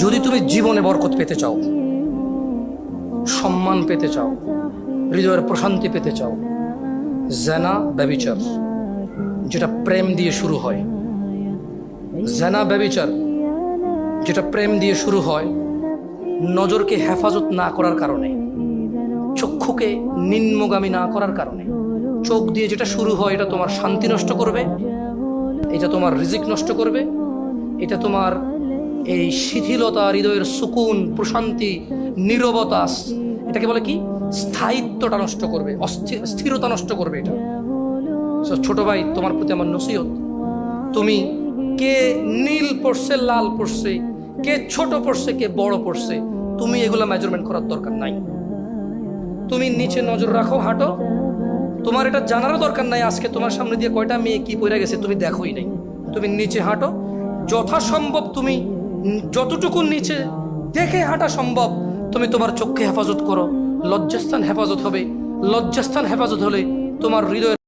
যদি তুমি জীবনে বরকত পেতে চাও, সম্মান পেতে চাও, হৃদয়ের প্রশান্তি পেতে চাও, জেনা ব্যভিচার যেটা প্রেম দিয়ে শুরু হয়, জেনা ব্যভিচার যেটা প্রেম দিয়ে শুরু হয়, নজরকে হেফাজত না করার কারণে, চক্ষুকে নিম্নগামী না করার কারণে, চোখ দিয়ে যেটা শুরু হয় এটা তোমার শান্তি নষ্ট করবে, এটা তোমার রিজিক নষ্ট করবে, এটা তোমার এই শিথিলতা, হৃদয়ের সুকুন, প্রশান্তি, নীরবতা, এটাকে বলে কি, স্থায়িত্বটা নষ্ট করবে, স্থিরতা নষ্ট করবে এটা। ছোট ভাই, তোমার প্রতি আমার নসিহত, তুমি কে নীল পড়ছে, লাল পড়ছে, কে ছোট পড়ছে, কে বড় পড়ছে, তুমি এগুলা মেজারমেন্ট করার দরকার নাই। তুমি নিচে নজর রাখো, হাঁটো, তোমার এটা জানারও দরকার নাই আজকে তোমার সামনে দিয়ে কয়টা মেয়ে কি পড়ে গেছে তুমি দেখোই নাই। তুমি নিচে হাঁটো, যথাসম্ভব তুমি যতটুকু নিচে দেখে হাঁটা সম্ভব তুমি তোমার চোখকে হেফাজত করো। লজ্জাস্থান হেফাজত হবে, লজ্জাস্থান হেফাজত হলে তোমার হৃদয়